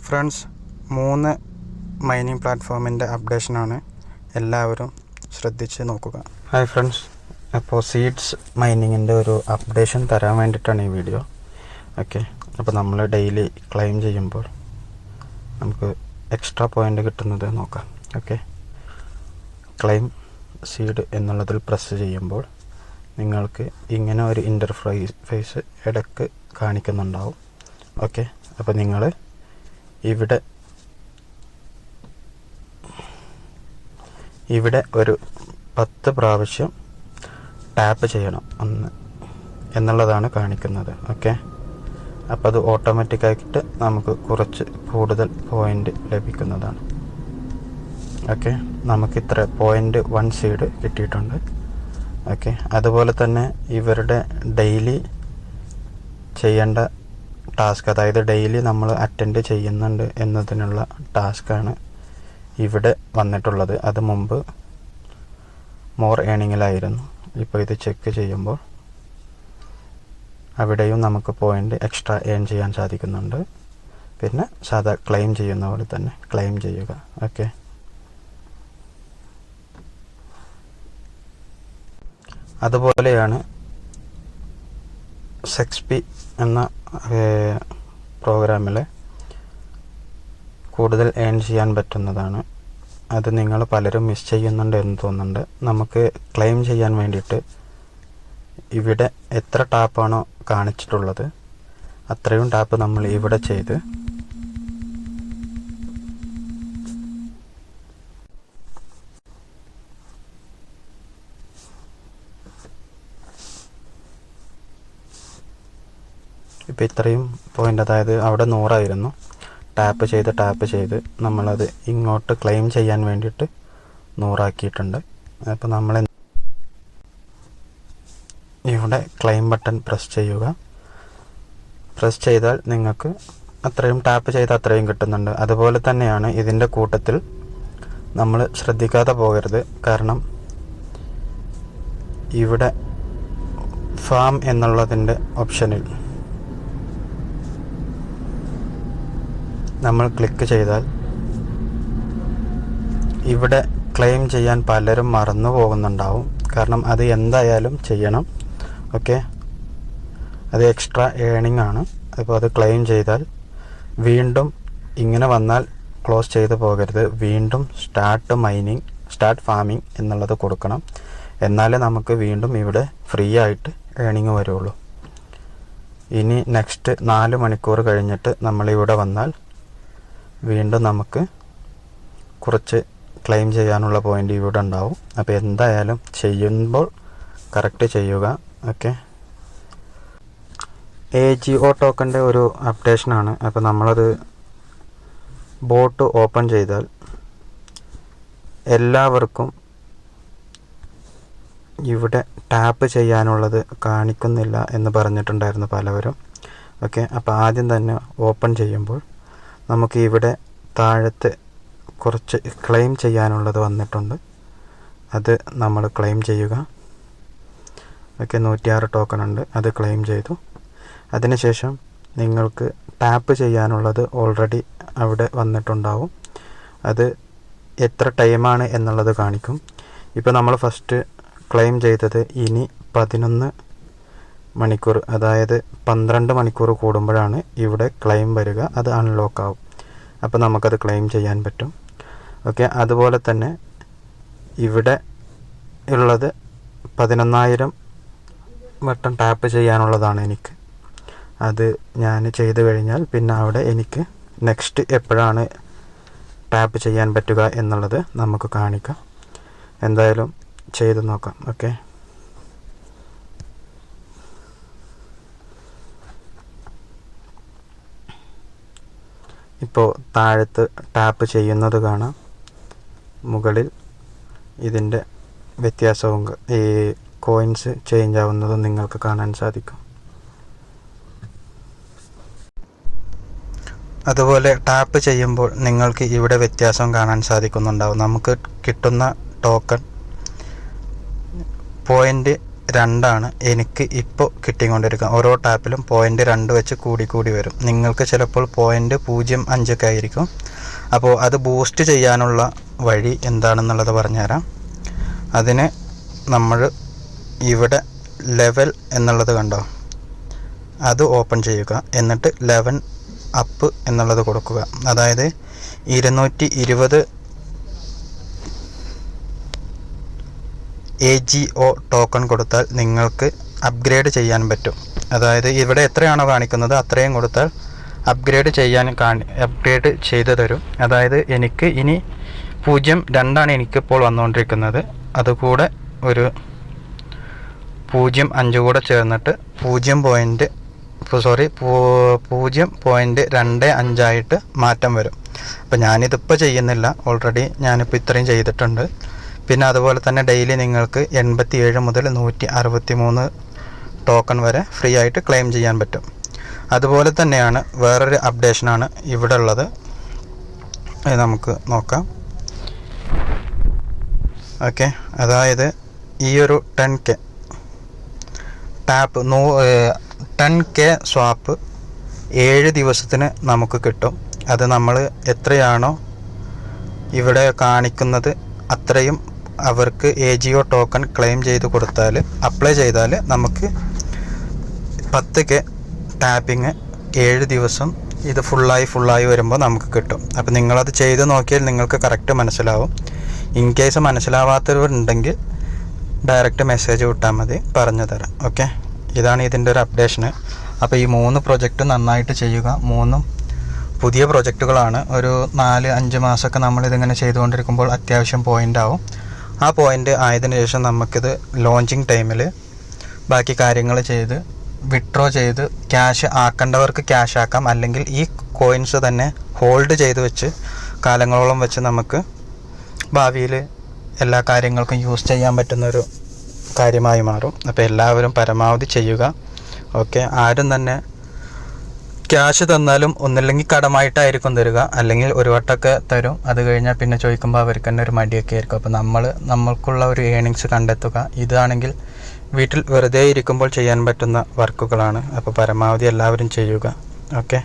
Friends, 3 mining പ്ലാറ്റ്ഫോമിൻ്റെ അപ്ഡേഷനാണ്. എല്ലാവരും ശ്രദ്ധിച്ച് നോക്കുക. ഹായ് ഫ്രണ്ട്സ്, അപ്പോൾ സീഡ്സ് മൈനിങ്ങിൻ്റെ ഒരു അപ്ഡേഷൻ തരാൻ വേണ്ടിയിട്ടാണ് ഈ വീഡിയോ. ഓക്കെ, അപ്പോൾ നമ്മൾ ഡെയിലി ക്ലെയിം ചെയ്യുമ്പോൾ നമുക്ക് എക്സ്ട്രാ പോയിൻ്റ് കിട്ടുന്നത് നോക്കാം. ഓക്കെ, ക്ലെയിം സീഡ് എന്നുള്ളതിൽ പ്രസ് ചെയ്യുമ്പോൾ നിങ്ങൾക്ക് ഇങ്ങനെ ഒരു ഇൻ്റർഫേസ് ഇടയ്ക്ക് കാണിക്കുന്നുണ്ടാവും. ഓക്കെ, അപ്പോൾ നിങ്ങൾ ഇവിടെ ഒരു 10 പ്രാവശ്യം ടാപ്പ് ചെയ്യണം എന്നുള്ളതാണ് കാണിക്കുന്നത്. ഓക്കെ, അപ്പോൾ അത് ഓട്ടോമാറ്റിക്കായിട്ട് നമുക്ക് കുറച്ച് കൂടുതൽ പോയിൻ്റ് ലഭിക്കുന്നതാണ്. ഓക്കെ, നമുക്ക് ഇത്ര 0.1 സീഡ് കിട്ടിയിട്ടുണ്ട്. ഓക്കെ, അതുപോലെ തന്നെ ഇവരുടെ ഡെയിലി ചെയ്യേണ്ട ടാസ്ക്, അതായത് ഡെയിലി നമ്മൾ അറ്റൻഡ് ചെയ്യുന്നുണ്ട് എന്നതിനുള്ള ടാസ്ക്കാണ് ഇവിടെ വന്നിട്ടുള്ളത്. അത് മുമ്പ് മോർ ഏണിങ്ങിലായിരുന്നു. ഇപ്പോൾ ഇത് ചെക്ക് ചെയ്യുമ്പോൾ അവിടെയും നമുക്ക് പോയിൻ്റ് എക്സ്ട്രാ ഏൺ ചെയ്യാൻ സാധിക്കുന്നുണ്ട്. പിന്നെ സാധാ ക്ലെയിം ചെയ്യുന്ന പോലെ തന്നെ ക്ലെയിം ചെയ്യുക. ഓക്കെ, അതുപോലെയാണ് സെക്സ്പി എന്ന പ്രോഗ്രാമിൽ കൂടുതൽ ഏൺ ചെയ്യാൻ പറ്റുന്നതാണ്. അത് നിങ്ങൾ പലരും മിസ് ചെയ്യുന്നുണ്ട് എന്ന് തോന്നുന്നുണ്ട്. നമുക്ക് ക്ലെയിം ചെയ്യാൻ വേണ്ടിയിട്ട് ഇവിടെ എത്ര ടാപ്പാണോ കാണിച്ചിട്ടുള്ളത് അത്രയും ടാപ്പ് നമ്മൾ ഇവിടെ ചെയ്ത് ഇപ്പോൾ ഇത്രയും പോയിൻ്റ്, അതായത് അവിടെ 100 ആയിരുന്നു, ടാപ്പ് ചെയ്ത് നമ്മളത് ഇങ്ങോട്ട് ക്ലെയിം ചെയ്യാൻ വേണ്ടിയിട്ട് 100 ആക്കിയിട്ടുണ്ട്. അപ്പോൾ നമ്മൾ ഇവിടെ ക്ലെയിം ബട്ടൺ പ്രസ് ചെയ്യുക. പ്രസ് ചെയ്താൽ നിങ്ങൾക്ക് അത്രയും ടാപ്പ് ചെയ്ത് അത്രയും കിട്ടുന്നുണ്ട്. അതുപോലെ തന്നെയാണ് ഇതിൻ്റെ കൂട്ടത്തിൽ നമ്മൾ ശ്രദ്ധിക്കാതെ പോകരുത്. കാരണം ഇവിടെ ഫാം എന്നുള്ളതിൻ്റെ ഓപ്ഷനിൽ നമ്മൾ ക്ലിക്ക് ചെയ്താൽ ഇവിടെ ക്ലെയിം ചെയ്യാൻ പലരും മറന്നു പോകുന്നുണ്ടാവും. കാരണം അത് എന്തായാലും ചെയ്യണം. ഓക്കെ, അത് എക്സ്ട്രാ ഏണിംഗ് ആണ്. അപ്പോൾ അത് ക്ലെയിം ചെയ്താൽ വീണ്ടും ഇങ്ങനെ വന്നാൽ ക്ലോസ് ചെയ്ത് പോകരുത്. വീണ്ടും സ്റ്റാർട്ട് ഫാമിംഗ് എന്നുള്ളത് കൊടുക്കണം. എന്നാലേ നമുക്ക് വീണ്ടും ഇവിടെ ഫ്രീ ആയിട്ട് ഏണിംഗ് വരുള്ളൂ. ഇനി നെക്സ്റ്റ് 4 മണിക്കൂർ കഴിഞ്ഞിട്ട് നമ്മളിവിടെ വന്നാൽ വീണ്ടും നമുക്ക് കുറച്ച് ക്ലെയിം ചെയ്യാനുള്ള പോയിൻ്റ് ഇവിടെ ഉണ്ടാവും. അപ്പോൾ എന്തായാലും ചെയ്യുമ്പോൾ കറക്റ്റ് ചെയ്യുക. ഓക്കെ, AGO ടോക്കൻ്റെ ഒരു അപ്ഡേഷനാണ്. അപ്പോൾ നമ്മളത് ബോട്ട് ഓപ്പൺ ചെയ്താൽ എല്ലാവർക്കും ഇവിടെ ടാപ്പ് ചെയ്യാനുള്ളത് കാണിക്കുന്നില്ല എന്ന് പറഞ്ഞിട്ടുണ്ടായിരുന്നു പലവരും. ഓക്കെ, അപ്പോൾ ആദ്യം തന്നെ ഓപ്പൺ ചെയ്യുമ്പോൾ നമുക്ക് ഇവിടെ താഴത്ത് കുറച്ച് ക്ലെയിം ചെയ്യാനുള്ളത് വന്നിട്ടുണ്ട്. അത് നമ്മൾ ക്ലെയിം ചെയ്യുക. ഓക്കെ, 106 ടോക്കൺ ഉണ്ട്, അത് ക്ലെയിം ചെയ്തു. അതിനുശേഷം നിങ്ങൾക്ക് ടാപ്പ് ചെയ്യാനുള്ളത് ഓൾറെഡി അവിടെ വന്നിട്ടുണ്ടാവും. അത് എത്ര ടൈമാണ് എന്നുള്ളത് കാണിക്കും. ഇപ്പോൾ നമ്മൾ ഫസ്റ്റ് ക്ലെയിം ചെയ്തത് ഇനി 11 മണിക്കൂർ, അതായത് 12 മണിക്കൂർ കൂടുമ്പോഴാണ് ഇവിടെ ക്ലെയിം വരിക. അത് അൺലോക്ക് ആവും. അപ്പോൾ നമുക്കത് ക്ലെയിം ചെയ്യാൻ പറ്റും. ഓക്കെ, അതുപോലെ തന്നെ ഇവിടെ ഉള്ളത് 11,000 വട്ടം ടാപ്പ് ചെയ്യാനുള്ളതാണ് എനിക്ക്. അത് ഞാൻ ചെയ്ത് കഴിഞ്ഞാൽ പിന്നെ അവിടെ എനിക്ക് നെക്സ്റ്റ് എപ്പോഴാണ് ടാപ്പ് ചെയ്യാൻ പറ്റുക എന്നുള്ളത് നമുക്ക് കാണിക്കാം. എന്തായാലും ചെയ്ത് നോക്കാം. ഓക്കെ, ഇപ്പോൾ താഴത്ത് ടാപ്പ് ചെയ്യുന്നത് കാണാം. മുകളിൽ ഇതിൻ്റെ വ്യത്യാസവും ഈ കോയിൻസ് ചേഞ്ച് ആവുന്നതും നിങ്ങൾക്ക് കാണാൻ സാധിക്കും. അതുപോലെ ടാപ്പ് ചെയ്യുമ്പോൾ നിങ്ങൾക്ക് ഇവിടെ വ്യത്യാസം കാണാൻ സാധിക്കുന്നുണ്ടാവും. നമുക്ക് കിട്ടുന്ന ടോക്കൺ പോയിൻ്റ് 2 എനിക്ക് ഇപ്പോൾ കിട്ടിക്കൊണ്ടിരിക്കുക. ഓരോ ടാപ്പിലും 0.2 വെച്ച് കൂടി വരും. നിങ്ങൾക്ക് ചിലപ്പോൾ 0.05 ഒക്കെ ആയിരിക്കും. അപ്പോൾ അത് ബൂസ്റ്റ് ചെയ്യാനുള്ള വഴി എന്താണെന്നുള്ളത് പറഞ്ഞുതരാം. അതിന് നമ്മൾ ഇവിടെ ലെവൽ എന്നുള്ളത് കണ്ടോ, അത് ഓപ്പൺ ചെയ്യുക. എന്നിട്ട് 11 അപ്പ് എന്നുള്ളത് കൊടുക്കുക. അതായത് 220 AGO ടോക്കൺ കൊടുത്താൽ നിങ്ങൾക്ക് അപ്ഗ്രേഡ് ചെയ്യാൻ പറ്റും. അതായത് ഇവിടെ എത്രയാണോ കാണിക്കുന്നത് അത്രയും കൊടുത്താൽ അപ്ഗ്രേഡ് ചെയ്ത് തരും. അതായത് എനിക്ക് ഇനി 0.2 എനിക്കിപ്പോൾ വന്നുകൊണ്ടിരിക്കുന്നത്. അതുകൂടെ ഒരു 0.5 കൂടെ ചേർന്നിട്ട് 0.25 ആയിട്ട് മാറ്റം വരും. അപ്പോൾ ഞാനിതിപ്പോൾ ചെയ്യുന്നില്ല, ഓൾറെഡി ഞാനിപ്പോൾ ഇത്രയും ചെയ്തിട്ടുണ്ട്. പിന്നെ അതുപോലെ തന്നെ ഡെയിലി നിങ്ങൾക്ക് 87 മുതൽ 163 ടോക്കൺ വരെ ഫ്രീ ആയിട്ട് ക്ലെയിം ചെയ്യാൻ പറ്റും. അതുപോലെ തന്നെയാണ് വേറൊരു അപ്ഡേഷനാണ് ഇവിടെ ഉള്ളത്. നമുക്ക് നോക്കാം. ഓക്കെ, അതായത് ഈ ഒരു 10K ടാപ്പ് 10K സ്വാപ്പ് 7 ദിവസത്തിന് നമുക്ക് കിട്ടും. അത് നമ്മൾ എത്രയാണോ ഇവിടെ കാണിക്കുന്നത് അത്രയും അവർക്ക് AGO ടോക്കൺ ക്ലെയിം ചെയ്ത് കൊടുത്താൽ, അപ്ലൈ ചെയ്താൽ നമുക്ക് 10K ടാപ്പിങ് 7 ദിവസം ഇത് ഫുള്ളായി വരുമ്പോൾ നമുക്ക് കിട്ടും. അപ്പോൾ നിങ്ങളത് ചെയ്ത് നോക്കിയാൽ നിങ്ങൾക്ക് കറക്റ്റ് മനസ്സിലാവും. ഇൻ കേസ് മനസ്സിലാവാത്തവരുണ്ടെങ്കിൽ ഡയറക്റ്റ് മെസ്സേജ് വിട്ടാൽ മതി, പറഞ്ഞു തരാം. ഓക്കെ, ഇതാണ് ഇതിൻ്റെ ഒരു അപ്ഡേഷന്. അപ്പോൾ ഈ 3 പ്രൊജക്റ്റ് നന്നായിട്ട് ചെയ്യുക. 3 പുതിയ പ്രൊജക്റ്റുകളാണ്. ഒരു 4-5 മാസമൊക്കെ നമ്മളിതിങ്ങനെ ചെയ്തുകൊണ്ടിരിക്കുമ്പോൾ അത്യാവശ്യം പോയിൻ്റ് ആവും. ആ പോയിൻ്റ് ആയതിനു ശേഷം നമുക്കിത് ലോഞ്ചിങ് ടൈമിൽ ബാക്കി കാര്യങ്ങൾ ചെയ്ത് വിഡ്രോ ചെയ്ത് ക്യാഷ് ആക്കേണ്ടവർക്ക് ക്യാഷ് ആക്കാം. അല്ലെങ്കിൽ ഈ കോയിൻസ് തന്നെ ഹോൾഡ് ചെയ്ത് വെച്ച് കാലങ്ങളോളം വെച്ച് നമുക്ക് ഭാവിയിൽ എല്ലാ കാര്യങ്ങൾക്കും യൂസ് ചെയ്യാൻ പറ്റുന്നൊരു കാര്യമായി മാറും. അപ്പോൾ എല്ലാവരും പരമാവധി ചെയ്യുക. ഓക്കെ, ആരും തന്നെ ക്യാഷ് തന്നാലും ഒന്നില്ലെങ്കിൽ കടമായിട്ടായിരിക്കും തരിക, അല്ലെങ്കിൽ ഒരു വട്ടമൊക്കെ തരും. അത് കഴിഞ്ഞാൽ പിന്നെ ചോദിക്കുമ്പോൾ അവർക്ക് തന്നെ ഒരു മടിയൊക്കെ ആയിരിക്കും. അപ്പോൾ നമ്മൾക്കുള്ള ഒരു ഏണിങ്സ് കണ്ടെത്തുക. ഇതാണെങ്കിൽ വീട്ടിൽ വെറുതെ ഇരിക്കുമ്പോൾ ചെയ്യാൻ പറ്റുന്ന വർക്കുകളാണ്. അപ്പോൾ പരമാവധി എല്ലാവരും ചെയ്യുക. ഓക്കെ.